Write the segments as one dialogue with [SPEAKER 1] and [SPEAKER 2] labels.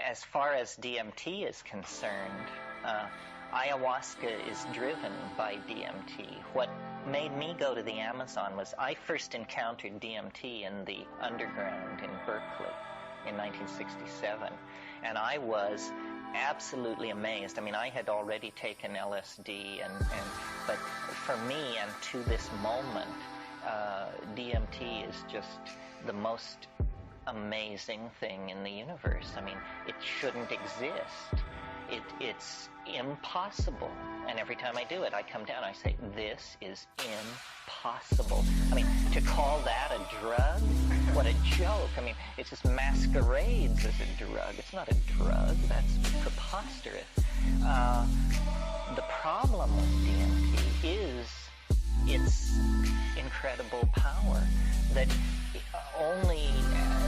[SPEAKER 1] as far as DMT is concerned, ayahuasca is driven by DMT. What made me go to the Amazon was I first encountered DMT in the underground in Berkeley in 1967, and I was absolutely amazed. I mean, I had already taken LSD, but for me and to this moment, DMT is just the most amazing thing in the universe. I mean, it shouldn't exist. It's impossible. And every time I do it, I come down and I say, this is impossible. I mean, to call that a drug? What a joke. I mean, it just masquerades as a drug. It's not a drug. That's preposterous. The problem with DMT is its incredible power, that only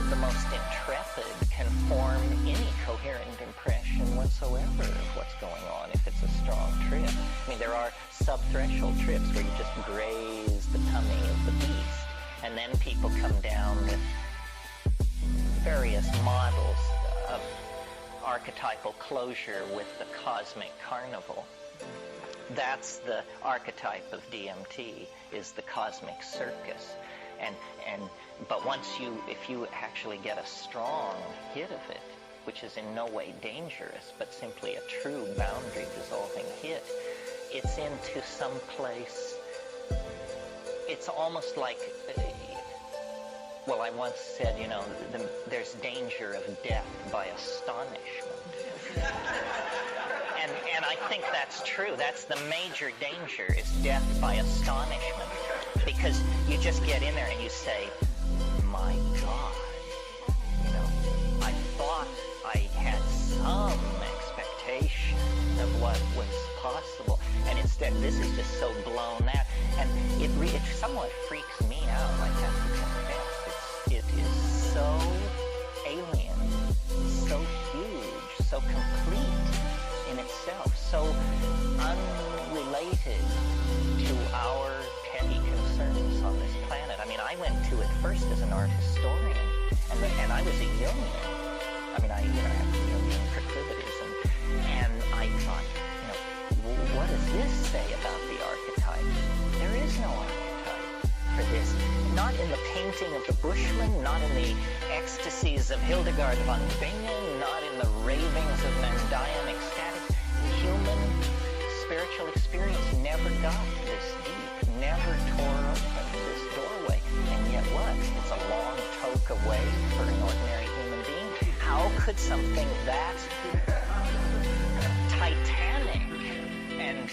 [SPEAKER 1] the most intrepid can form any coherent impression whatsoever of what's going on if it's a strong trip. I mean, there are sub-threshold trips where you just graze the tummy of the beast, and then people come down with various models of archetypal closure with the cosmic carnival. That's the archetype of DMT, is the cosmic circus. But if you actually get a strong hit of it, which is in no way dangerous, but simply a true boundary-dissolving hit, it's into some place. It's almost like, well, I once said, there's danger of death by astonishment. And I think that's true. That's the major danger, is death by astonishment. Because you just get in there and you say, my God, I thought I had some expectation of what was possible. And instead, this is just so blown out. And it somewhat freaks me out, I have to confess. It is so alien, so huge, so complete in itself, so unrelated to our petty concerns on this planet. I mean, I went to it first as an art historian, and I was a Jungian. I mean, I have Jungian proclivities, and I thought, what does this say about the archetype? There is no archetype for this. Not in the painting of the Bushman, not in the ecstasies of Hildegard von Bingen, not in the ravings of Mandaean ecstatic. The human spiritual experience never got this deep, never tore open this doorway. And yet what? It's a long toke away for an ordinary human being. How could something that titanic and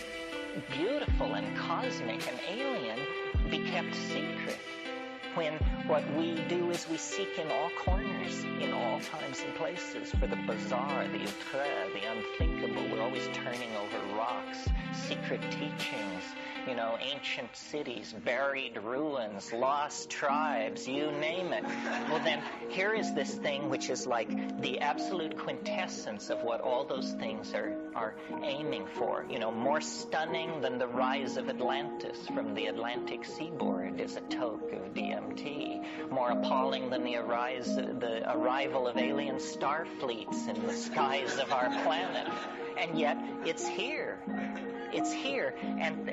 [SPEAKER 1] beautiful and cosmic and alien be kept secret, when what we do is we seek in all corners, in all times and places, for the bizarre, the outre, the unthinkable? We're always turning over rocks, secret teachings, ancient cities, buried ruins, lost tribes, you name it. Well, then, here is this thing which is like the absolute quintessence of what all those things are aiming for. More stunning than the rise of Atlantis from the Atlantic seaboard is a toke of DMT. More appalling than the arrival of alien star fleets in the skies of our planet. And yet, it's here. It's here, and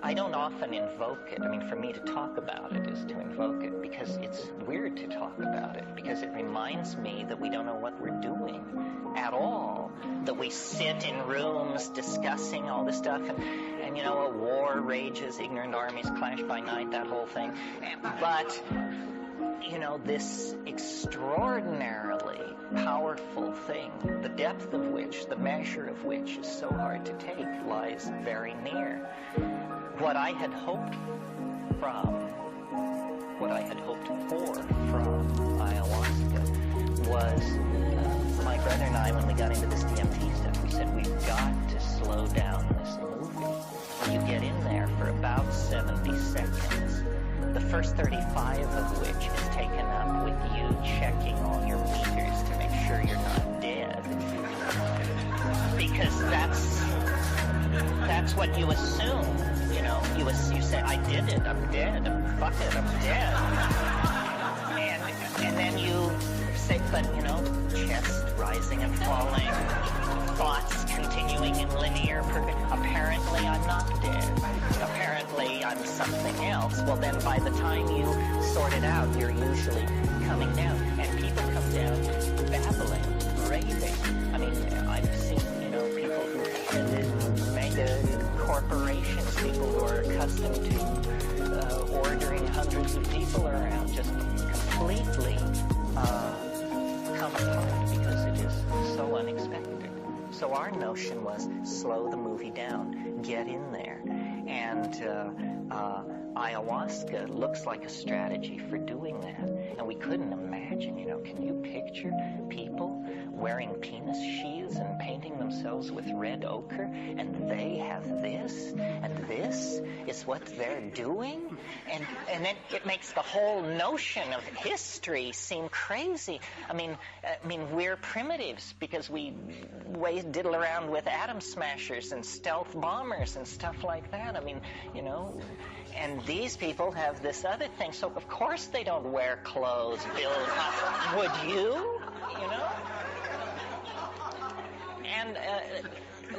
[SPEAKER 1] I don't often invoke it. I mean, for me to talk about it is to invoke it, because it's weird to talk about it, because it reminds me that we don't know what we're doing at all, that we sit in rooms discussing all this stuff, and a war rages, ignorant armies clash by night, that whole thing. But this extraordinarily powerful thing, the depth of which, the measure of which is so hard to take, lies very near. What I had hoped for from ayahuasca was, my brother and I, when we got into this DMT stuff, we said, we've got to slow down this movie. You get in there for about 70 seconds. The first 35 of which is taken up with you checking all your meters to make sure you're not dead. Because that's what you assume, you say, I did it, I'm dead, fuck it, I'm dead. And then you say, but chest rising and falling, thoughts continuing in linear progression. Apparently I'm not dead. Apparently I'm something else. Well, then by the time you sort it out, you're usually coming down. And people come down babbling, raving. I mean, I've seen, people who headed mega corporations, people who are accustomed to ordering hundreds of people around, just completely come apart because it is so unexpected. So our notion was slow the movie down, get in there. And ayahuasca looks like a strategy for doing that. And we couldn't imagine, can you picture people wearing penis sheaths and painting themselves with red ochre, and they have this, and this is what they're doing? And then it makes the whole notion of history seem crazy. I mean, we're primitives because we diddle around with atom smashers and stealth bombers and stuff like that. I mean, and these people have this other thing, so of course they don't wear clothes, Bill. Would you? And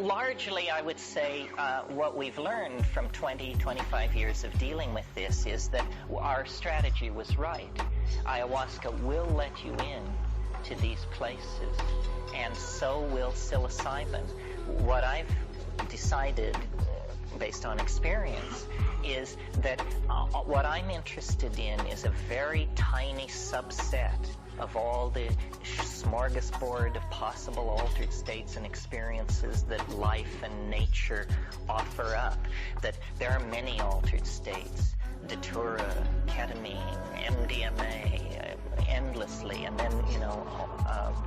[SPEAKER 1] largely, I would say, what we've learned from 25 years of dealing with this is that our strategy was right. Ayahuasca will let you in to these places, and so will psilocybin. What I've decided, based on experience, is that what I'm interested in is a very tiny subset of all the smorgasbord of possible altered states and experiences that life and nature offer up. That there are many altered states, datura, ketamine, MDMA, endlessly, and then,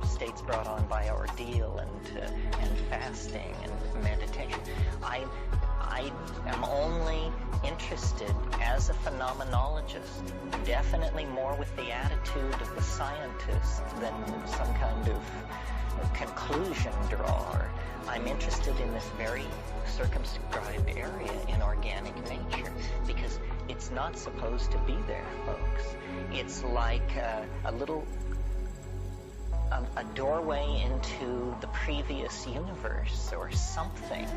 [SPEAKER 1] states brought on by ordeal and fasting and meditation. I am only interested as a phenomenologist, definitely more with the attitude of the scientist than some kind of conclusion drawer. I'm interested in this very circumscribed area in organic nature because it's not supposed to be there, folks. It's like a little a doorway into the previous universe or something.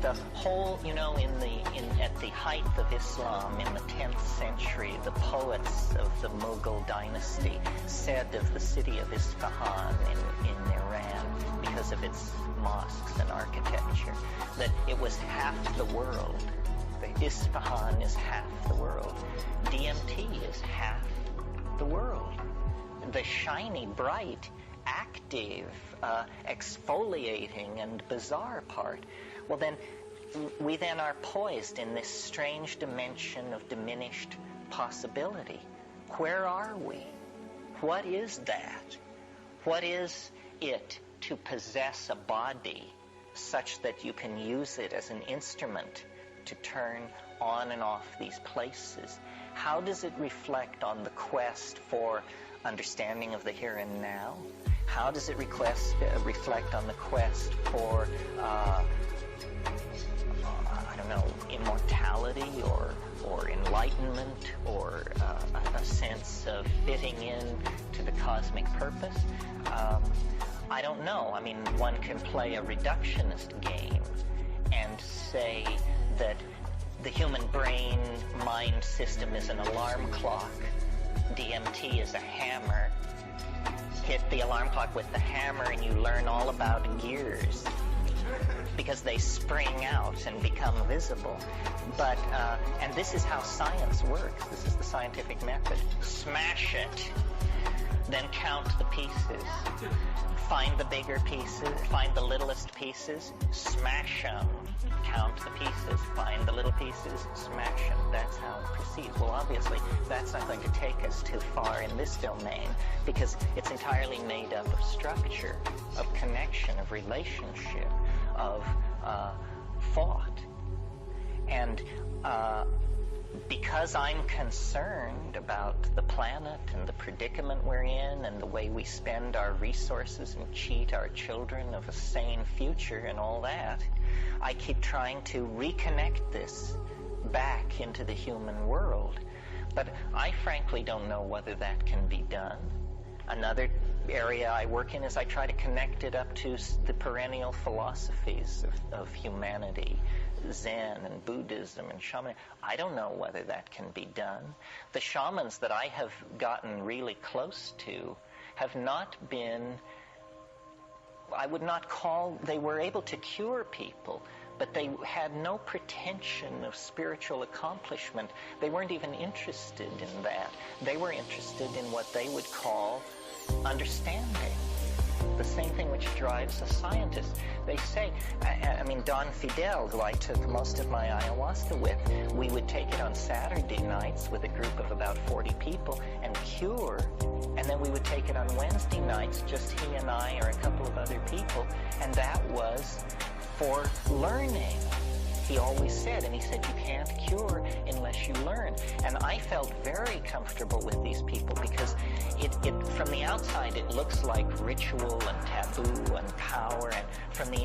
[SPEAKER 1] The whole, at the height of Islam in the 10th century, the poets of the Mughal dynasty said of the city of Isfahan in Iran, because of its mosques and architecture, that it was half the world. The Isfahan is half the world. DMT is half the world. The shiny, bright, active, exfoliating and bizarre part. Well, then we then are poised in this strange dimension of diminished possibility. Where are we? What is that? What is it to possess a body such that you can use it as an instrument to turn on and off these places? How does it reflect on the quest for understanding of the here and now? How does it reflect on the quest for, immortality or enlightenment or a sense of fitting in to the cosmic purpose? I don't know. I mean, one can play a reductionist game and say that the human brain mind system is an alarm clock. DMT is a hammer. Hit the alarm clock with the hammer and you learn all about gears because they spring out and become visible. But, and this is how science works. This is the scientific method. Smash it. Then count the pieces. Find the bigger pieces, find the littlest pieces, smash them. Count the pieces, find the little pieces, smash them. That's how it proceeds. Well, obviously, that's not going to take us too far in this domain because it's entirely made up of structure, of connection, of relationship, of thought. And because I'm concerned about the planet and the predicament we're in and the way we spend our resources and cheat our children of a sane future and all that, I keep trying to reconnect this back into the human world. But I frankly don't know whether that can be done. Another area I work in is I try to connect it up to the perennial philosophies of humanity, Zen and Buddhism and shamanism. I don't know whether that can be done. The shamans that I have gotten really close to have not been, I would not call, they were able to cure people, but they had no pretension of spiritual accomplishment. They weren't even interested in that. They were interested in what they would call understanding. The same thing which drives a scientist. They say, I mean, Don Fidel, who I took most of my ayahuasca with, we would take it on Saturday nights with a group of about 40 people and cure, and then we would take it on Wednesday nights, just he and I or a couple of other people, and that was for learning. He always said, and he said, you can't cure unless you learn. And I felt very comfortable with these people because it from the outside it looks like ritual and taboo and power, and from the